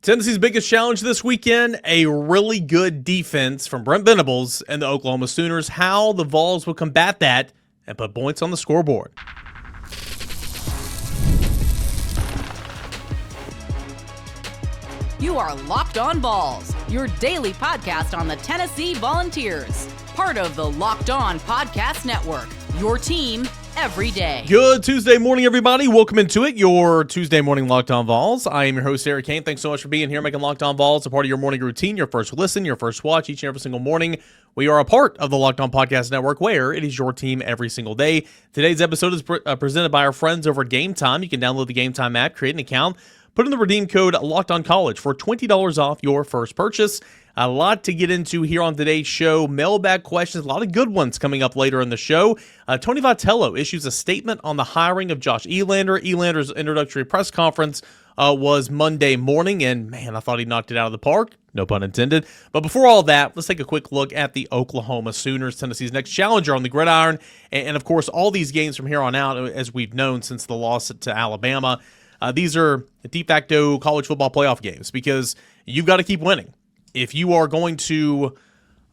Tennessee's biggest challenge this weekend, a really good defense from Brent Venables and the Oklahoma Sooners. How the Vols will combat that and put points on the scoreboard. You are Locked On Vols, your daily podcast on the Tennessee Volunteers. Part of the Locked On Podcast Network, your team every day. Good Tuesday morning, everybody. Welcome into it, your Tuesday morning Locked On Vols. I am your host, Cain. Thanks so much for being here, making Locked On Vols a part of your morning routine, your first listen, your first watch each and every single morning. We are a part of the Locked On Podcast Network, where it is your team every single day. Today's episode is presented by our friends over at Game Time. You can download the Game Time app, create an account, put in the redeem code LOCKEDONCollege for $20 off your first purchase. A lot to get into here on today's show. Mailbag questions, a lot of good ones coming up later in the show. Tony Vitello issues a statement on the hiring of Josh Elander. Elander's introductory press conference was Monday morning, and man, I thought he knocked it out of the park. No pun intended. But before all that, let's take a quick look at the Oklahoma Sooners, Tennessee's next challenger on the gridiron. And of course, all these games from here on out, as we've known since the loss to Alabama, these are de facto college football playoff games because you've got to keep winning. If you are going to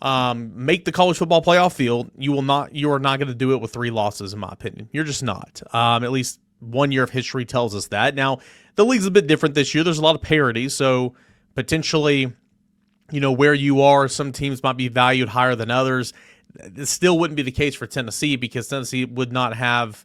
make the college football playoff field, you are not going to do it with 3 losses, in my opinion. You're just not. At least 1 year of history tells us that. Now, the league's a bit different this year. There's a lot of parity, so potentially, where you are, some teams might be valued higher than others. It still wouldn't be the case for Tennessee because Tennessee would not have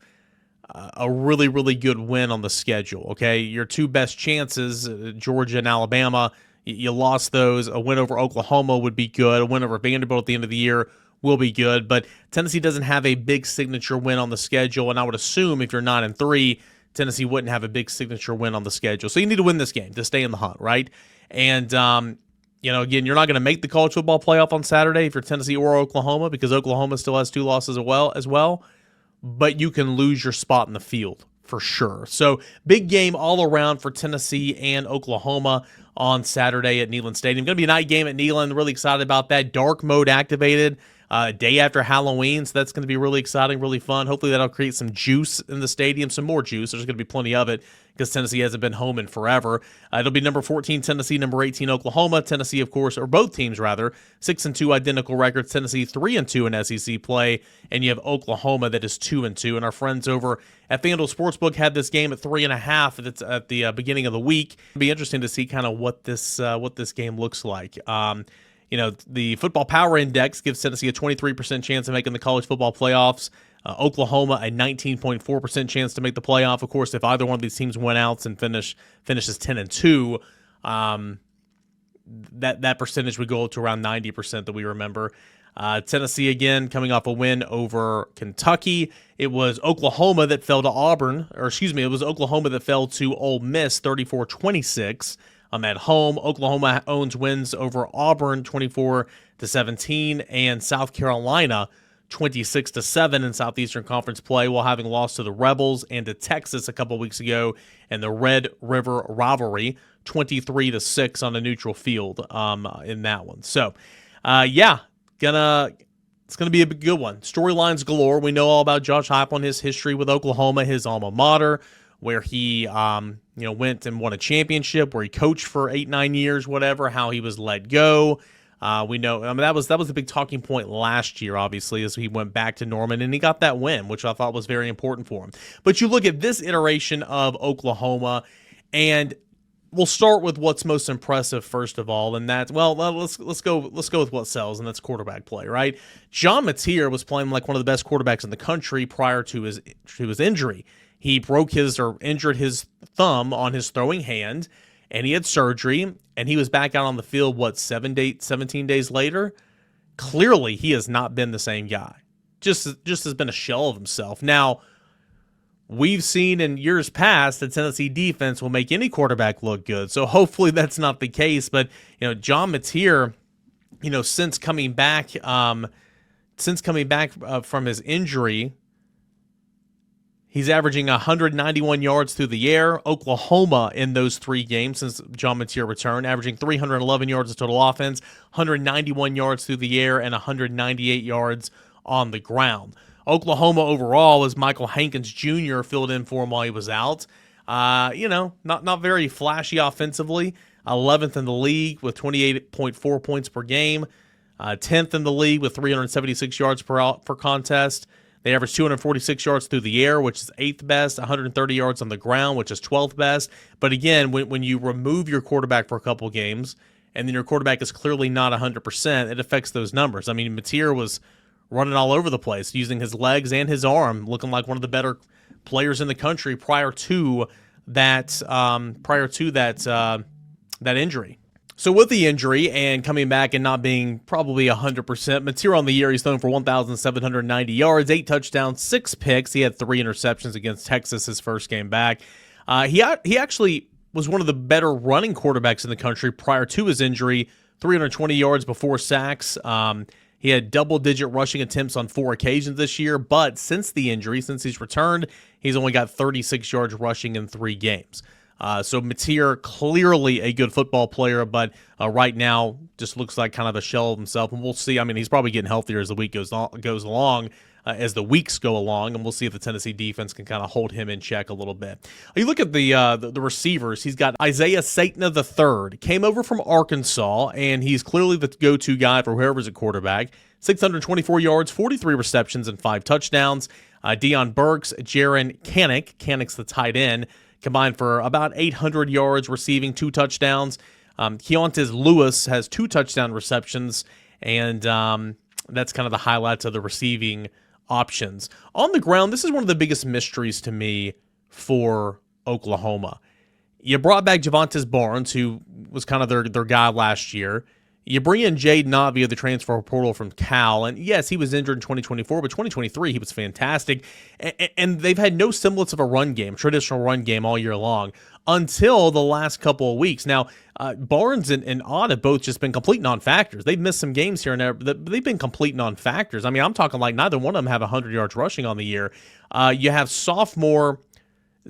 a really, really good win on the schedule, okay? Your 2 best chances, Georgia and Alabama, you lost those. A win over Oklahoma would be good. A win over Vanderbilt at the end of the year will be good. But Tennessee doesn't have a big signature win on the schedule, and I would assume if you're 9-3, Tennessee wouldn't have a big signature win on the schedule. So you need to win this game to stay in the hunt, right? And, again, you're not going to make the college football playoff on Saturday if you're Tennessee or Oklahoma because Oklahoma still has 2 losses as well. But you can lose your spot in the field for sure. So big game all around for Tennessee and Oklahoma on Saturday at Neyland Stadium. Going to be a night game at Neyland. Really excited about that. Dark mode activated day after Halloween, so that's going to be really exciting, really fun. Hopefully that'll create some juice in the stadium, some more juice. There's going to be plenty of it because Tennessee hasn't been home in forever. It'll be number 14 Tennessee, number 18 Oklahoma. Tennessee, of course, or both teams rather, 6-2 identical records. Tennessee 3-2 in SEC play, and you have Oklahoma that is 2-2. And our friends over at FanDuel Sportsbook had this game at 3.5. It's at the beginning of the week. It'll be interesting to see kind of what this game looks like. The Football Power Index gives Tennessee a 23% chance of making the college football playoffs. Oklahoma, a 19.4% chance to make the playoff. Of course, if either one of these teams win out and finishes 10-2, that percentage would go to around 90% that we remember. Tennessee, again, coming off a win over Kentucky. It was Oklahoma that fell to it was Oklahoma that fell to Ole Miss 34-26. At home. Oklahoma owns wins over Auburn 24-17 and South Carolina 26-7 in Southeastern Conference play, while having lost to the Rebels and to Texas a couple weeks ago in the Red River rivalry 23-6 on a neutral field in that one. So, it's gonna be a good one. Storylines galore. We know all about Josh Heupel, his history with Oklahoma, his alma mater, where he went and won a championship, where he coached for 8-9 years, whatever, how he was let go. We know, that was the big talking point last year, obviously, as he went back to Norman, and he got that win, which I thought was very important for him. But you look at this iteration of Oklahoma, and we'll start with what's most impressive first of all, and that's, let's go with what sells, and that's quarterback play, right? John Mateer was playing like one of the best quarterbacks in the country prior to his injury. He injured his thumb on his throwing hand, and he had surgery, and he was back out on the field, 17 days later? Clearly, he has not been the same guy. Just has been a shell of himself. Now, we've seen in years past the Tennessee defense will make any quarterback look good, so hopefully that's not the case. But, John Mateer, since coming back from his injury, he's averaging 191 yards through the air. Oklahoma in those 3 games since John Mateer returned, averaging 311 yards of total offense, 191 yards through the air, and 198 yards on the ground. Oklahoma overall, as Michael Hankins Jr. filled in for him while he was out. Not very flashy offensively. 11th in the league with 28.4 points per game, 10th in the league with 376 yards per contest. They average 246 yards through the air, which is 8th best, 130 yards on the ground, which is 12th best. But again, when you remove your quarterback for a couple games, and then your quarterback is clearly not 100%, it affects those numbers. I mean, Mateer was running all over the place, using his legs and his arm, looking like one of the better players in the country prior to that injury. So with the injury and coming back and not being probably 100%, Mateer on the year, he's thrown for 1,790 yards, 8 touchdowns, 6 picks. He had 3 interceptions against Texas his first game back. He actually was one of the better running quarterbacks in the country prior to his injury, 320 yards before sacks. He had double-digit rushing attempts on 4 occasions this year, but since the injury, since he's returned, he's only got 36 yards rushing in 3 games. So Mateer, clearly a good football player, but right now just looks like kind of a shell of himself, and we'll see. I mean, he's probably getting healthier as the week goes along, as the weeks go along, and we'll see if the Tennessee defense can kind of hold him in check a little bit. You look at the receivers. He's got Isaiah Saitna III, came over from Arkansas, and he's clearly the go-to guy for whoever's at quarterback. 624 yards, 43 receptions, and 5 touchdowns. Deion Burks, Jaron Canick's the tight end, combined for about 800 yards receiving, 2 touchdowns. Keontae Lewis has 2 touchdown receptions, and that's kind of the highlights of the receiving options. On the ground, this is one of the biggest mysteries to me for Oklahoma. You brought back Javonte Barnes, who was kind of their guy last year. You bring in Jade Knott via the transfer portal from Cal, and yes, he was injured in 2024, but 2023 he was fantastic, and they've had no semblance of a run game, traditional run game all year long, until the last couple of weeks. Now, Barnes and Ott have both just been complete non-factors. They've missed some games here and there, but they've been complete non-factors. I mean, I'm talking like neither one of them have 100 yards rushing on the year. You have sophomore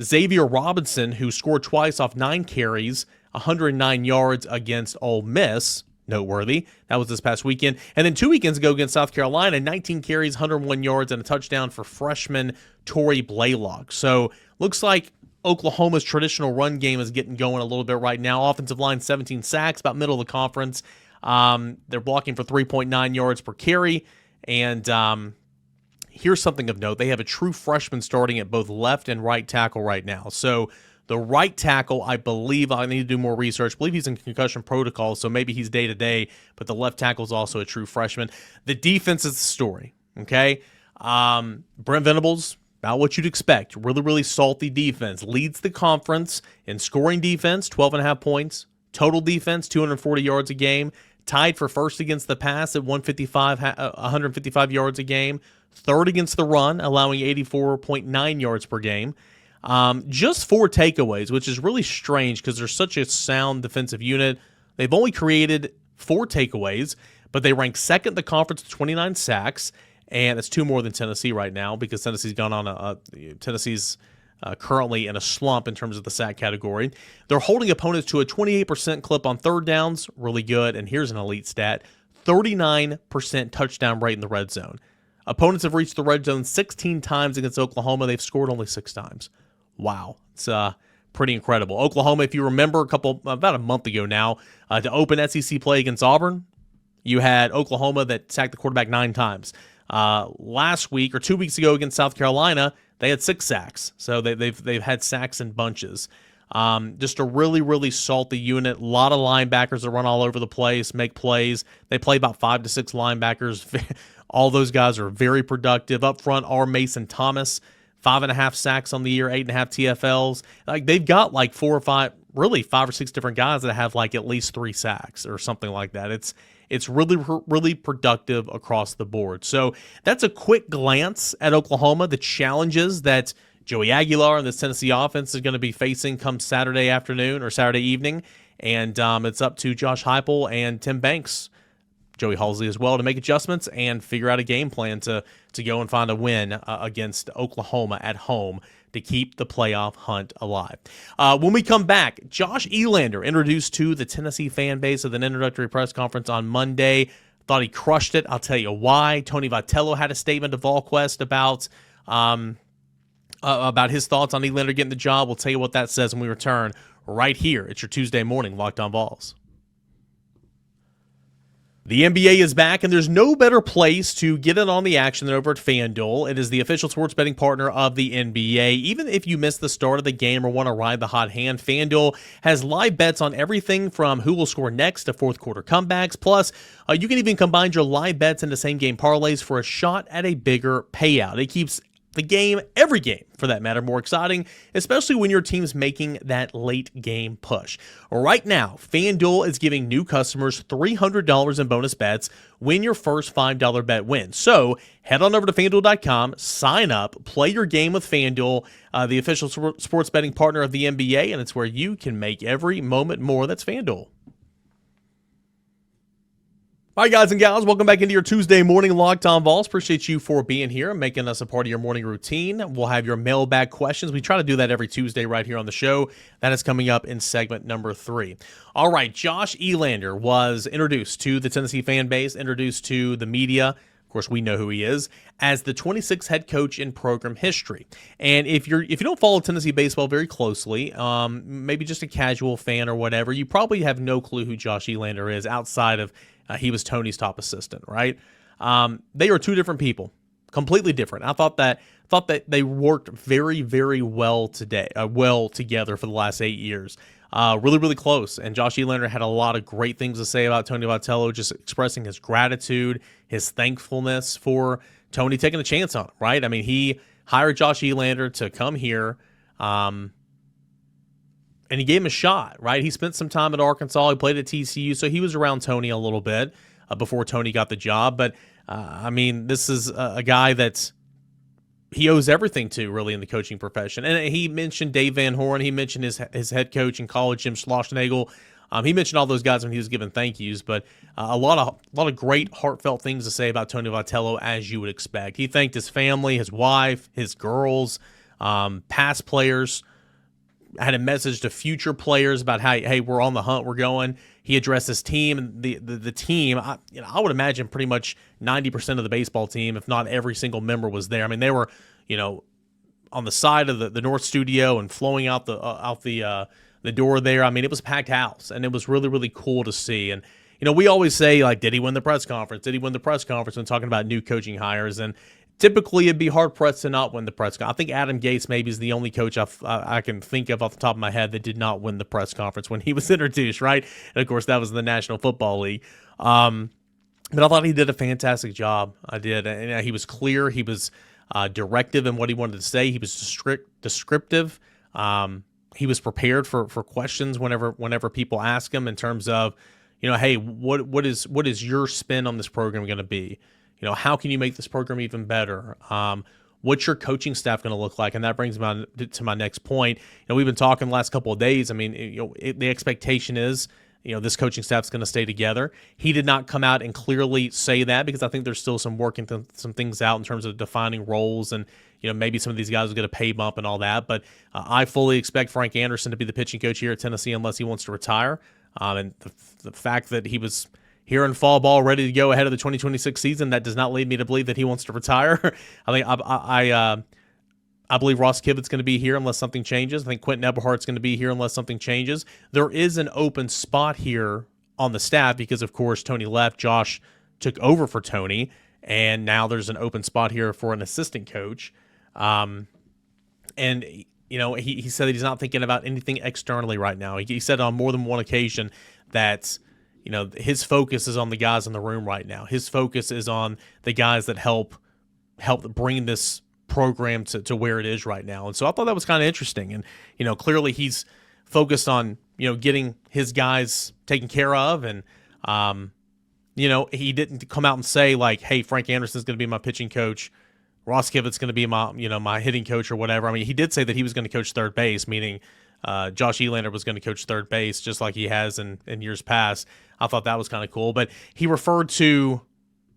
Xavier Robinson, who scored twice off 9 carries, 109 yards against Ole Miss. Noteworthy. That was this past weekend. And then 2 weekends ago against South Carolina, 19 carries, 101 yards, and a touchdown for freshman Torrey Blaylock. So looks like Oklahoma's traditional run game is getting going a little bit right now. Offensive line, 17 sacks, about middle of the conference. They're blocking for 3.9 yards per carry. And here's something of note. They have a true freshman starting at both left and right tackle right now. So the right tackle, I believe, I need to do more research. I believe he's in concussion protocol, so maybe he's day-to-day, but the left tackle is also a true freshman. The defense is the story, okay? Brent Venables, about what you'd expect. Really, really salty defense. Leads the conference in scoring defense, 12.5 points. Total defense, 240 yards a game. Tied for first against the pass at 155 yards a game. Third against the run, allowing 84.9 yards per game. Just 4 takeaways, which is really strange because they're such a sound defensive unit. They've only created 4 takeaways, but they rank second in the conference with 29 sacks, and it's 2 more than Tennessee right now because Tennessee's gone on Tennessee's currently in a slump in terms of the sack category. They're holding opponents to a 28% clip on third downs, really good, and here's an elite stat, 39% touchdown rate in the red zone. Opponents have reached the red zone 16 times against Oklahoma. They've scored only 6 times. Wow. It's pretty incredible. Oklahoma, if you remember about a month ago now, to open SEC play against Auburn, you had Oklahoma that sacked the quarterback 9 times. Last week or 2 weeks ago against South Carolina, they had 6 sacks. So they've had sacks in bunches. Just a really, really salty unit. A lot of linebackers that run all over the place, make plays. They play about 5 to 6 linebackers. All those guys are very productive. Up front are Mason Thomas, 5.5 sacks on the year, 8.5 TFLs. Like they've got like 4 or 5, really 5 or 6 different guys that have like at least 3 sacks or something like that. It's really, really productive across the board. So that's a quick glance at Oklahoma, the challenges that Joey Aguilar and this Tennessee offense is going to be facing come Saturday afternoon or Saturday evening. And it's up to Josh Heupel and Tim Banks, Joey Halsey as well, to make adjustments and figure out a game plan to go and find a win against Oklahoma at home to keep the playoff hunt alive. When we come back, Josh Elander introduced to the Tennessee fan base at an introductory press conference on Monday. Thought he crushed it. I'll tell you why. Tony Vitello had a statement to VolQuest about his thoughts on Elander getting the job. We'll tell you what that says when we return right here. It's your Tuesday morning Locked On Vols. The NBA is back, and there's no better place to get in on the action than over at FanDuel. It is the official sports betting partner of the NBA. Even if you missed the start of the game or want to ride the hot hand, FanDuel has live bets on everything from who will score next to fourth quarter comebacks. Plus, you can even combine your live bets into same-game parlays for a shot at a bigger payout. It keeps the game, every game for that matter, more exciting, especially when your team's making that late game push. Right now, FanDuel is giving new customers $300 in bonus bets when your first $5 bet wins. So head on over to FanDuel.com, sign up, play your game with FanDuel, the official sports betting partner of the NBA, and it's where you can make every moment more. That's FanDuel. All right, guys and gals, welcome back into your Tuesday morning Locked On Vols. Appreciate you for being here and making us a part of your morning routine. We'll have your mailbag questions. We try to do that every Tuesday right here on the show. That is coming up in segment number 3. All right, Josh Elander was introduced to the Tennessee fan base, introduced to the media. Of course, we know who he is, as the 26th head coach in program history. And if you don't follow Tennessee baseball very closely, maybe just a casual fan or whatever, you probably have no clue who Josh Elander is outside of he was Tony's top assistant, right? They are two different people, completely different. I thought that they worked very, very well together for the last 8 years. Really, really close. And Josh Elander had a lot of great things to say about Tony Vitello, just expressing his gratitude, his thankfulness for Tony taking a chance on him, right? I mean, he hired Josh Elander to come here, and he gave him a shot, right? He spent some time at Arkansas. He played at TCU, so he was around Tony a little bit before Tony got the job. But, I mean, this is a guy that he owes everything to, really, in the coaching profession. And he mentioned Dave Van Horn. He mentioned his head coach in college, Jim Schlossnagle. He mentioned all those guys when he was giving thank yous. But a lot of great, heartfelt things to say about Tony Vitello, as you would expect. He thanked his family, his wife, his girls, past players. Had a message to future players about how, hey, we're on the hunt, we're going. He addressed his team, and the team. I would imagine pretty much 90% of the baseball team, if not every single member, was there. I mean, they were, on the side of the North Studio and flowing out the door there. I mean, it was a packed house, and it was really, really cool to see. And we always say, like, did he win the press conference? Did he win the press conference when talking about new coaching hires? And typically, it'd be hard-pressed to not win the press conference. I think Adam Gase maybe is the only coach I can think of off the top of my head that did not win the press conference when he was introduced, right? And, of course, that was the National Football League. But I thought he did a fantastic job. I did. And he was clear. He was directive in what he wanted to say. He was descriptive. He was prepared for questions whenever people ask him in terms of, hey, what is your spin on this program going to be? How can you make this program even better? What's your coaching staff going to look like? And that brings me to my next point. We've been talking the last couple of days. I mean, the expectation is, this coaching staff's going to stay together. He did not come out and clearly say that, because I think there's still some working some things out in terms of defining roles, and maybe some of these guys will get a pay bump and all that. But I fully expect Frank Anderson to be the pitching coach here at Tennessee unless he wants to retire. And the fact that he was here in fall ball, ready to go ahead of the 2026 season, that does not lead me to believe that he wants to retire. I believe Ross Kivett's going to be here unless something changes. I think Quentin Eberhardt's going to be here unless something changes. There is an open spot here on the staff because, of course, Tony left. Josh took over for Tony, and now there's an open spot here for an assistant coach. And he said that he's not thinking about anything externally right now. He said on more than one occasion that his focus is on the guys in the room right now. His focus is on the guys that help bring this program to where it is right now. And so I thought that was kind of interesting. And, clearly he's focused on, getting his guys taken care of. And, he didn't come out and say, like, hey, Frank Anderson's going to be my pitching coach. Ross Kivett's going to be my hitting coach or whatever. I mean, he did say that he was going to coach third base, meaning Josh Elander was going to coach third base just like he has in years past. I thought that was kind of cool. But he referred to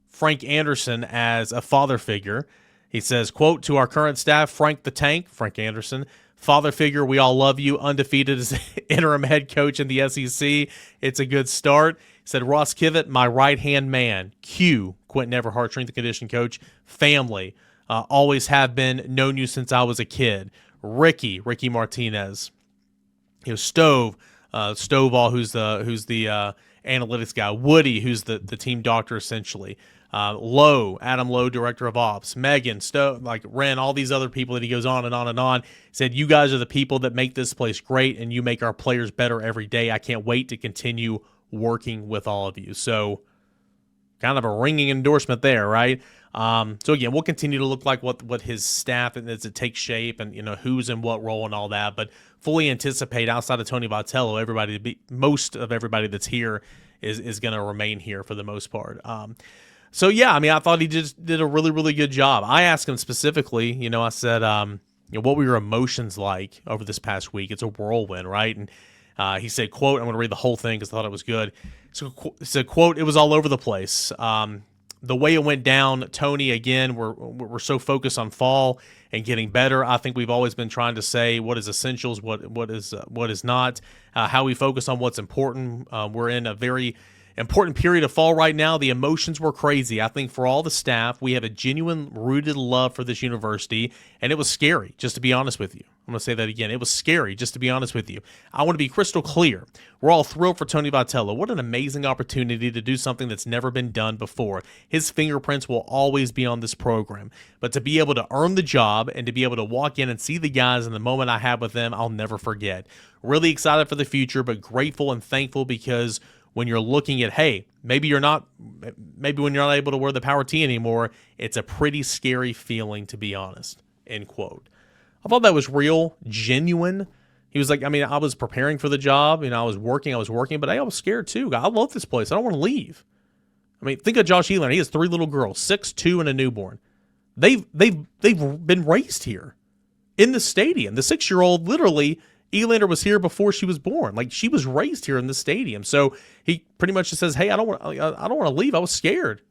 Frank Anderson as a father figure. He says, quote, to our current staff, Frank the Tank, Frank Anderson, father figure, we all love you, undefeated as interim head coach in the SEC. It's a good start. He said, Ross Kivett, my right-hand man. Q, Quentin Everhart, strength and conditioning coach. Family, always have been, known you since I was a kid. Ricky Martinez. Stovall, who's the analytics guy, Woody, who's the team doctor essentially, Adam Lowe, director of ops, Megan, Ren, all these other people that he goes on and on and on. Said, you guys are the people that make this place great, and you make our players better every day. I can't wait to continue working with all of you. So kind of a ringing endorsement there, right? So again, we'll continue to look like what his staff as it takes shape, and who's in what role and all that. But fully anticipate, outside of Tony Vitello, most of everybody that's here is going to remain here for the most part. So yeah, I mean, I thought he just did a really, really good job. I asked him specifically, I said, what were your emotions like over this past week? It's a whirlwind, right? And he said, quote, I'm going to read the whole thing because I thought it was good. So he said, quote, it was all over the place. The way it went down, Tony, again, we're so focused on fall and getting better. I think we've always been trying to say what is essentials, what is not, how we focus on what's important. We're in a very important period of fall right now. The emotions were crazy. I think for all the staff, we have a genuine rooted love for this university, and it was scary, just to be honest with you. I'm going to say that again. It was scary, just to be honest with you. I want to be crystal clear. We're all thrilled for Tony Vitello. What an amazing opportunity to do something that's never been done before. His fingerprints will always be on this program. But to be able to earn the job and to be able to walk in and see the guys in the moment I had with them, I'll never forget. Really excited for the future, but grateful and thankful because when you're looking at, hey, maybe when you're not able to wear the power tee anymore, it's a pretty scary feeling, to be honest, end quote. I thought that was real, genuine. He was like, I mean, I was preparing for the job, I was working, but I was scared too. I love this place. I don't want to leave. I mean, think of Josh Elander. He has 3 little girls, 6, 2, and a newborn. They've been raised here in the stadium. The 6-year-old, literally, Elander was here before she was born. Like, she was raised here in the stadium. So he pretty much just says, hey, I don't want to leave. I was scared.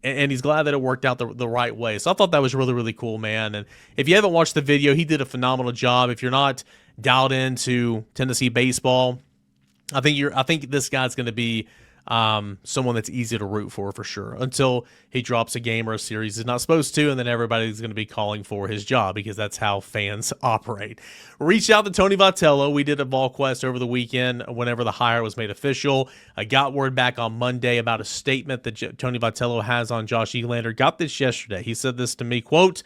And he's glad that it worked out the right way. So I thought that was really, really cool, man. And if you haven't watched the video, he did a phenomenal job. If you're not dialed into Tennessee baseball, I think this guy's going to be someone that's easy to root for sure, until he drops a game or a series he's not supposed to, and then everybody's going to be calling for his job because that's how fans operate. Reached out to Tony Vitello. We did a VolQuest over the weekend whenever the hire was made official. I got word back on Monday about a statement that Tony Vitello has on Josh Elander. Got this yesterday. He said this to me, quote,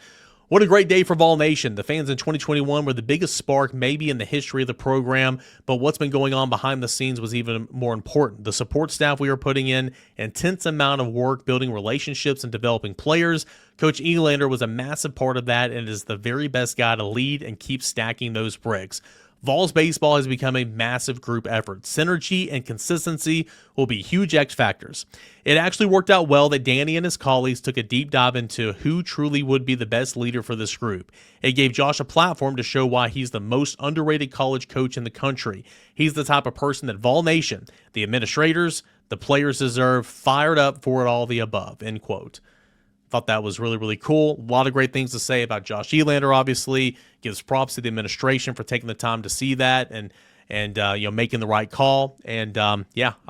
what a great day for Vol Nation. The fans in 2021 were the biggest spark maybe in the history of the program, but what's been going on behind the scenes was even more important. The support staff we are putting in, intense amount of work building relationships and developing players. Coach Elander was a massive part of that and is the very best guy to lead and keep stacking those bricks. Vols baseball has become a massive group effort. Synergy and consistency will be huge X factors. It actually worked out well that Danny and his colleagues took a deep dive into who truly would be the best leader for this group. It gave Josh a platform to show why he's the most underrated college coach in the country. He's the type of person that Vol Nation, the administrators, the players deserve, fired up for it all the above, end quote. Thought that was really, really cool. A lot of great things to say about Josh Elander, obviously. Gives props to the administration for taking the time to see that and making the right call. And, I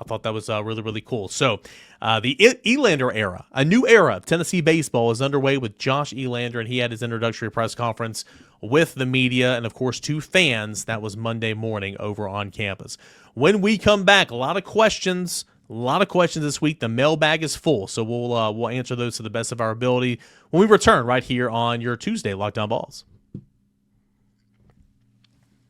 thought that was really, really cool. So the Elander era, a new era of Tennessee baseball is underway with Josh Elander, and he had his introductory press conference with the media and, of course, 2 fans. That was Monday morning over on campus. When we come back, a lot of questions this week. The mailbag is full, so we'll answer those to the best of our ability when we return right here on your Tuesday Locked On Vols.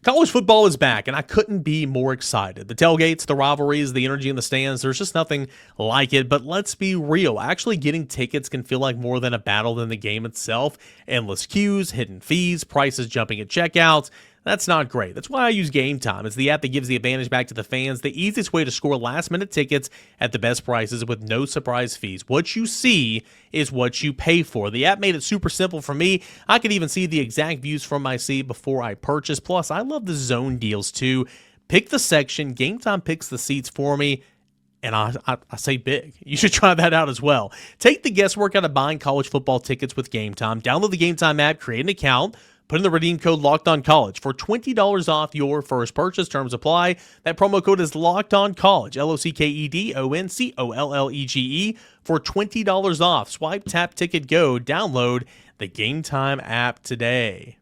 College football is back, and I couldn't be more excited. The tailgates, the rivalries, the energy in the stands, there's just nothing like it. But let's be real. Actually getting tickets can feel like more than a battle than the game itself. Endless queues, hidden fees, prices jumping at checkouts. That's not great. That's why I use Game Time. It's the app that gives the advantage back to the fans, the easiest way to score last-minute tickets at the best prices with no surprise fees. What you see is what you pay for. The app made it super simple for me. I could even see the exact views from my seat before I purchase. Plus, I love the zone deals too. Pick the section. Game Time picks the seats for me. And I say big. You should try that out as well. Take the guesswork out of buying college football tickets with Game Time. Download the Game Time app, create an account, put in the redeem code LOCKEDONCollege for $20 off your first purchase. Terms apply. That promo code is LOCKEDONCollege, LOCKEDONCOLLEGE, for $20 off. Swipe, tap, ticket, go. Download the Game Time app today.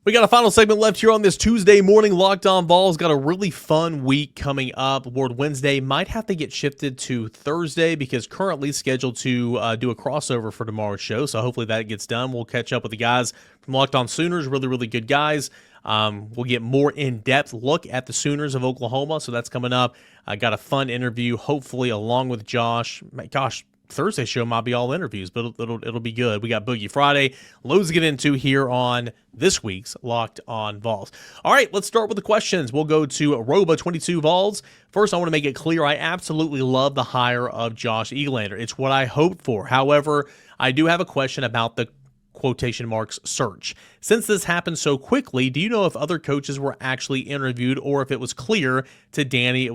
We got a final segment left here on this Tuesday morning. Locked On Vols got a really fun week coming up. Award Wednesday might have to get shifted to Thursday because currently scheduled to do a crossover for tomorrow's show. So hopefully that gets done. We'll catch up with the guys from Locked On Sooners. Really, really good guys. We'll get more in-depth look at the Sooners of Oklahoma. So that's coming up. I got a fun interview, hopefully, along with Josh. Gosh, Thursday show might be all interviews, but it'll be good. We got Boogie Friday. Loads to get into here on this week's Locked On Vols. All right, let's start with the questions. We'll go to Roba22 Vols. First, I want to make it clear I absolutely love the hire of Josh Elander. It's what I hoped for. However, I do have a question about the quotation marks search. Since this happened so quickly, do you know if other coaches were actually interviewed or if it was clear to Danny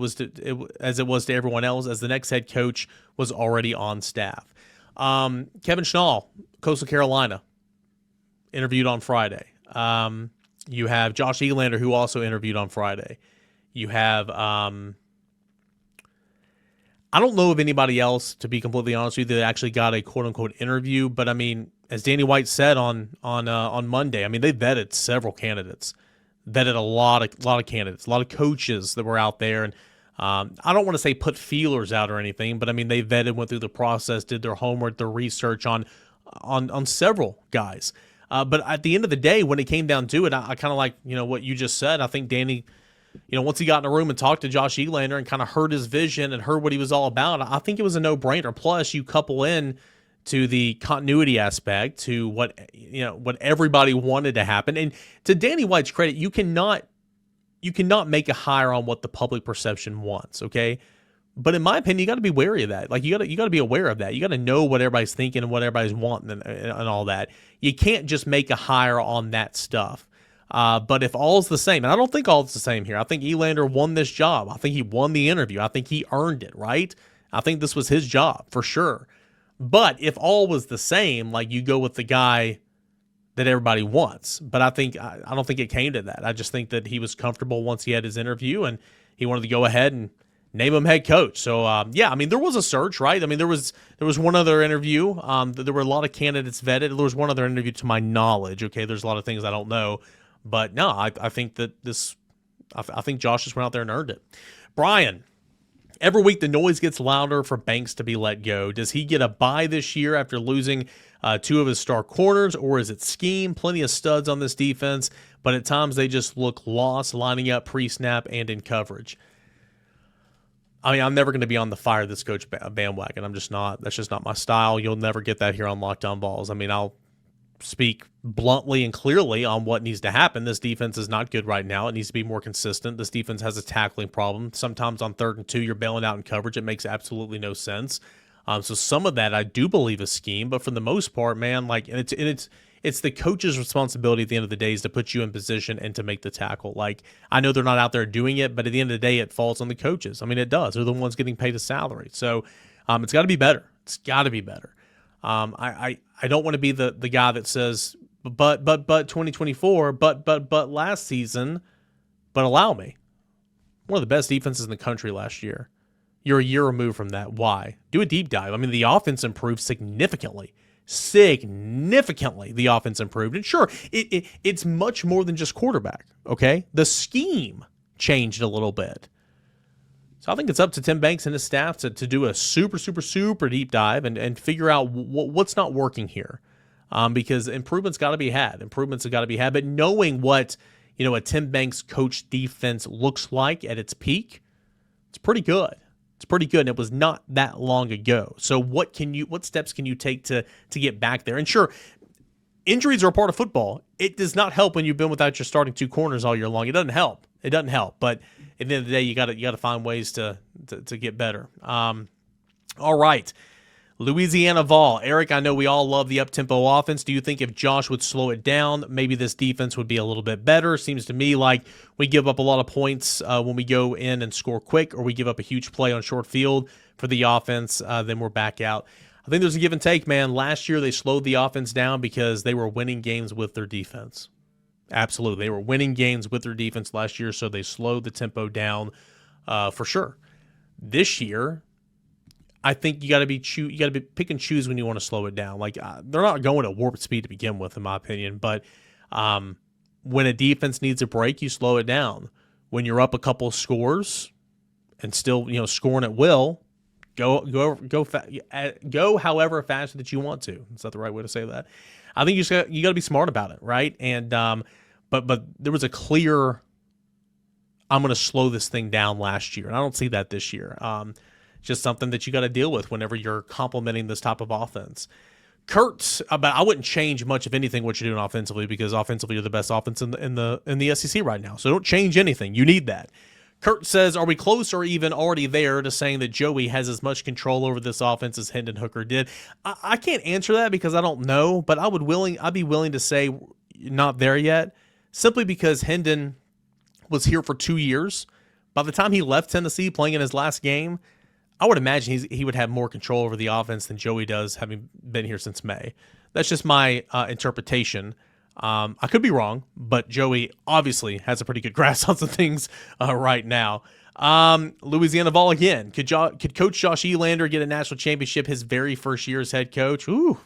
as it was to everyone else as the next head coach was already on staff? Kevin Schnall, Coastal Carolina, interviewed on Friday. You have Josh Elander, who also interviewed on Friday. You have I don't know of anybody else, to be completely honest with you, that actually got a quote-unquote interview, but I mean, as Danny White said on Monday, I mean, they vetted several candidates, vetted a lot of candidates, a lot of coaches that were out there, and I don't want to say put feelers out or anything, but I mean, they vetted, went through the process, did their homework, their research on several guys. But at the end of the day, when it came down to it, I kind of like, what you just said. I think Danny, once he got in a room and talked to Josh Elander and kind of heard his vision and heard what he was all about, I think it was a no-brainer. Plus, you couple in to the continuity aspect, to what everybody wanted to happen. And to Danny White's credit, you cannot make a hire on what the public perception wants, okay? But in my opinion, you got to be wary of that. Like, you got to be aware of that. You got to know what everybody's thinking and what everybody's wanting and all that. You can't just make a hire on that stuff. But if all's the same, and I don't think all's the same here. I think Elander won this job. I think he won the interview. I think he earned it, right? I think this was his job for sure. But if all was the same, like, you go with the guy that everybody wants. But I don't think it came to that. I just think that he was comfortable once he had his interview and he wanted to go ahead and name him head coach. So, yeah, I mean, there was a search, right? I mean, there was one other interview. There were a lot of candidates vetted. There was one other interview to my knowledge. Okay, there's a lot of things I don't know. But no, I think that I think Josh just went out there and earned it. Brian, every week the noise gets louder for Banks to be let go. Does he get a bye this year after losing two of his star corners, or is it scheme? Plenty of studs on this defense, but at times they just look lost lining up pre-snap and in coverage. I mean, I'm never going to be on the fire this coach bandwagon. I'm just not. That's just not my style. You'll never get that here on Locked On Vols. I mean, I'll speak bluntly and clearly on what needs to happen. This defense is not good right now. It needs to be more consistent. This defense has a tackling problem. Sometimes on 3rd and 2, you're bailing out in coverage. It makes absolutely no sense. So some of that I do believe is scheme, but for the most part, man, like, it's the coach's responsibility at the end of the day is to put you in position and to make the tackle. Like, I know they're not out there doing it, but at the end of the day, it falls on the coaches. I mean, it does. They're the ones getting paid a salary. So it's got to be better. It's got to be better. I don't want to be the guy that says, but 2024, but last season, but allow me. One of the best defenses in the country last year. You're a year removed from that. Why? Do a deep dive. I mean, the offense improved significantly. The offense improved. And sure, it's much more than just quarterback, okay? The scheme changed a little bit. So I think it's up to Tim Banks and his staff to do a super, super, super deep dive and figure out what's not working here. Because improvements got to be had. But knowing what, a Tim Banks coach defense looks like at its peak, it's pretty good. And it was not that long ago. So what steps can you take to get back there? And sure, injuries are a part of football. It does not help when you've been without your starting two corners all year long. It doesn't help. But at the end of the day, you got to find ways to get better. All right. Louisiana Vol. Eric, I know we all love the up-tempo offense. Do you think if Josh would slow it down, maybe this defense would be a little bit better? Seems to me like we give up a lot of points when we go in and score quick, or we give up a huge play on short field for the offense, then we're back out. I think there's a give and take, man. Last year they slowed the offense down because they were winning games with their defense. Absolutely. They were winning games with their defense last year, so they slowed the tempo down for sure. This year, I think you got to be pick and choose when you want to slow it down. Like they're not going at warp speed to begin with, in my opinion. But when a defense needs a break, you slow it down. When you're up a couple scores and still, scoring at will, go however fast that you want to. Is that the right way to say that? I think you got to be smart about it, right? And but there was a clear, I'm going to slow this thing down last year, and I don't see that this year. Just something that you got to deal with whenever you're complementing this type of offense. Kurt, but I wouldn't change much of anything what you're doing offensively, because offensively you're the best offense in the SEC right now. So don't change anything. You need that. Kurt says, are we close or even already there to saying that Joey has as much control over this offense as Hendon Hooker did? I can't answer that because I don't know, but I'd be willing to say not there yet, simply because Hendon was here for 2 years. By the time he left Tennessee playing in his last game, I would imagine he would have more control over the offense than Joey does, having been here since May. That's just my interpretation. I could be wrong, but Joey obviously has a pretty good grasp on some things right now. Louisiana Vol again. Could Coach Josh Elander get a national championship his very first year as head coach? Ooh,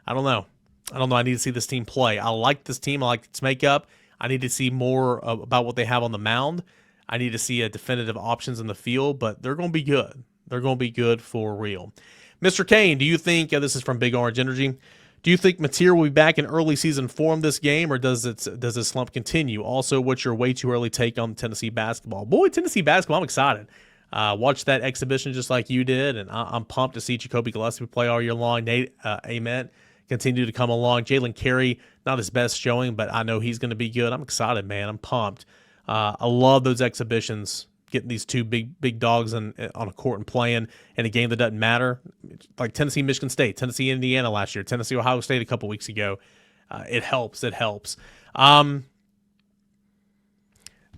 I don't know. I need to see this team play. I like this team. I like its makeup. I need to see more about what they have on the mound. I need to see a definitive options in the field, but they're going to be good. They're going to be good for real. Mr. Cain, do you think, this is from Big Orange Energy, do you think Mateer will be back in early season form this game, or does this slump continue? Also, what's your way too early take on Tennessee basketball? Boy, Tennessee basketball, I'm excited. Watched that exhibition just like you did, and I'm pumped to see Jacoby Gillespie play all year long. Nate Ament continue to come along. Jalen Carey, not his best showing, but I know he's going to be good. I'm excited, man. I'm pumped. I love those exhibitions, getting these two big dogs on a court and playing in a game that doesn't matter. Like Tennessee, Michigan State, Tennessee, Indiana last year, Tennessee, Ohio State a couple weeks ago. It helps.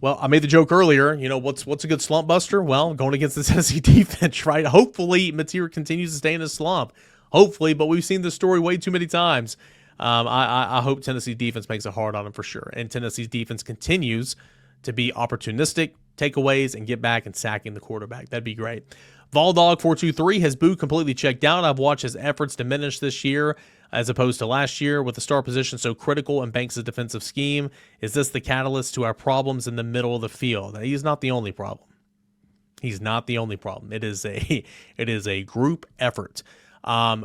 Well, I made the joke earlier, what's a good slump buster? Well, going against the Tennessee defense, right? Hopefully Mateer continues to stay in his slump. Hopefully, but we've seen this story way too many times. I hope Tennessee defense makes it hard on him for sure. And Tennessee's defense continues to be opportunistic, takeaways, and get back and sacking the quarterback. That'd be great. Voldog423, has Boo completely checked out? I've watched his efforts diminish this year as opposed to last year with the star position so critical in Banks' defensive scheme. Is this the catalyst to our problems in the middle of the field? He's not the only problem. He's not the only problem. It is a group effort.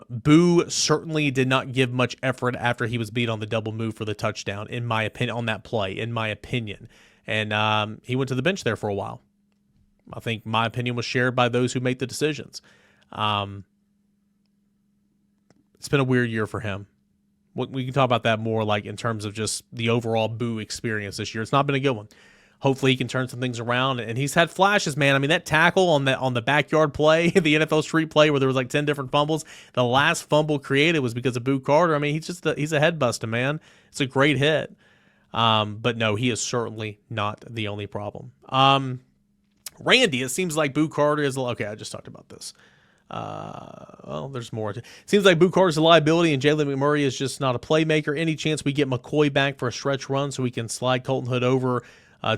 Boo certainly did not give much effort after he was beat on the double move for the touchdown, in my opinion, on that play, in my opinion. And he went to the bench there for a while. I think my opinion was shared by those who made the decisions. It's been a weird year for him. We can talk about that more, like in terms of just the overall Boo experience this year. It's not been a good one. Hopefully he can turn some things around, and he's had flashes, man. I mean, that tackle on the backyard play, the NFL Street play where there was like 10 different fumbles. The last fumble created was because of Boo Carter. I mean, he's a head buster, man. It's a great hit. But no, he is certainly not the only problem. Randy, it seems like Boo Carter is okay. I just talked about this. Well, there's more. It seems like Boo Carter's a liability, and Jalen McMurray is just not a playmaker. Any chance we get McCoy back for a stretch run so we can slide Colton Hood over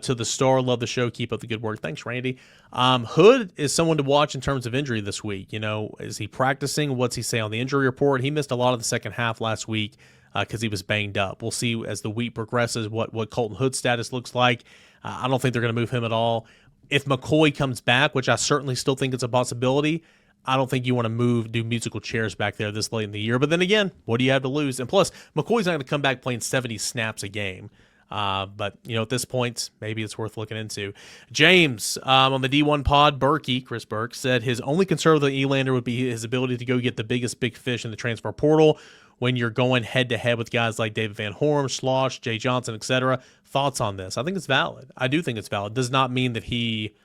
to the star? Love the show. Keep up the good work. Thanks, Randy. Hood is someone to watch in terms of injury this week. Is he practicing? What's he say on the injury report? He missed a lot of the second half last week because he was banged up. We'll see as the week progresses what Colton Hood's status looks like. I don't think they're going to move him at all. If McCoy comes back, which I certainly still think it's a possibility, I don't think you want to do musical chairs back there this late in the year. But then again, what do you have to lose? And plus, McCoy's not going to come back playing 70 snaps a game. But, at this point, maybe it's worth looking into. James, on the D1 pod, Chris Burke, said his only concern with the Elander would be his ability to go get the biggest big fish in the transfer portal when you're going head-to-head with guys like David Van Horn, Schloss, Jay Johnson, etc. Thoughts on this? I think it's valid. I do think it's valid. Does not mean that he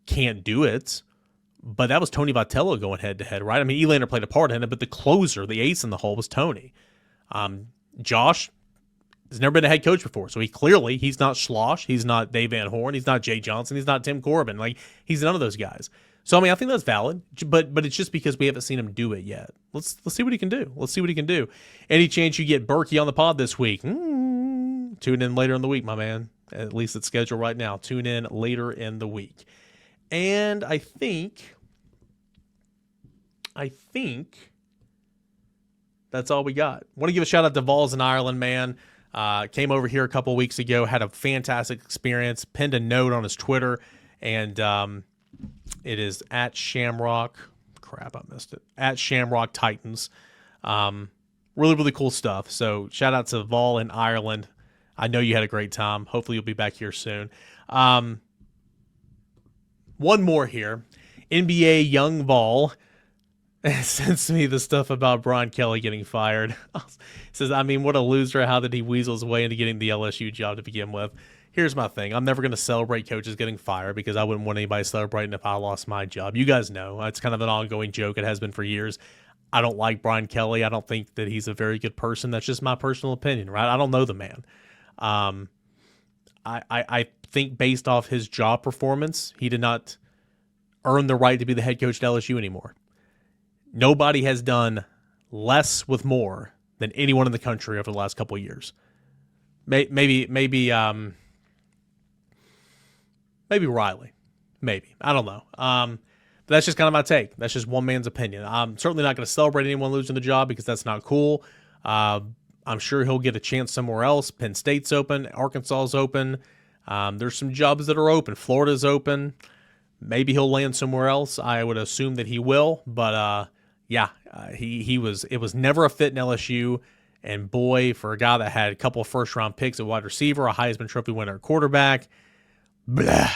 can't do it, but that was Tony Vitello going head-to-head, right? I mean, Elander played a part in it, but the closer, the ace in the hole was Tony. Josh has never been a head coach before, so he's not Schloss, he's not Dave Van Horn, he's not Jay Johnson, he's not Tim Corbin. Like, he's none of those guys. So, I mean, I think that's valid, but it's just because we haven't seen him do it yet. Let's see what he can do. Any chance you get Berkey on the pod this week? Tune in later in the week, my man. At least it's scheduled right now. Tune in later in the week. And I think that's all we got. Want to give a shout out to Vols in Ireland, man. Came over here a couple weeks ago, had a fantastic experience, pinned a note on his Twitter, and it is at Shamrock. Crap, I missed it. At Shamrock Titans. Really, really cool stuff. So shout out to Vol in Ireland. I know you had a great time. Hopefully you'll be back here soon. One more here. NBA Young Vol sends me the stuff about Brian Kelly getting fired. Says, I mean, what a loser. How did he weasel his way into getting the LSU job to begin with? Here's my thing. I'm never going to celebrate coaches getting fired because I wouldn't want anybody celebrating if I lost my job. You guys know. It's kind of an ongoing joke. It has been for years. I don't like Brian Kelly. I don't think that he's a very good person. That's just my personal opinion, right? I don't know the man. I think based off his job performance, he did not earn the right to be the head coach at LSU anymore. Nobody has done less with more than anyone in the country over the last couple of years. Maybe Riley. Maybe. I don't know. But that's just kind of my take. That's just one man's opinion. I'm certainly not going to celebrate anyone losing the job because that's not cool. I'm sure he'll get a chance somewhere else. Penn State's open. Arkansas's open. There's some jobs that are open. Florida's open. Maybe he'll land somewhere else. I would assume that he will. But, it was never a fit in LSU. And boy, for a guy that had a couple of first-round picks at wide receiver, a Heisman Trophy winner at quarterback, blah,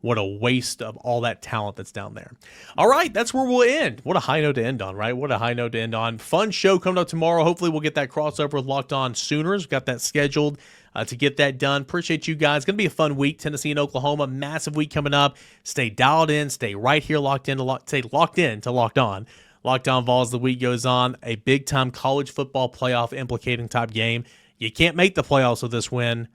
what a waste of all that talent that's down there. All right, that's where we'll end. What a high note to end on, right? What a high note to end on. Fun show coming up tomorrow. Hopefully we'll get that crossover with Locked On Sooners. We've got that scheduled to get that done. Appreciate you guys. Going to be a fun week. Tennessee and Oklahoma, massive week coming up. Stay dialed in. Stay right here stay locked in to Locked On. Locked On Vols, the week goes on. A big-time college football playoff implicating type game. You can't make the playoffs with this win,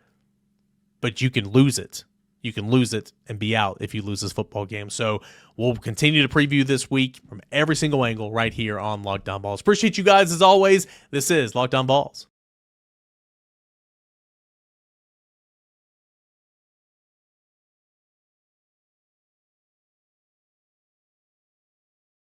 but you can lose it. You can lose it and be out if you lose this football game. So we'll continue to preview this week from every single angle right here on Locked On Vols. Appreciate you guys as always. This is Locked On Vols.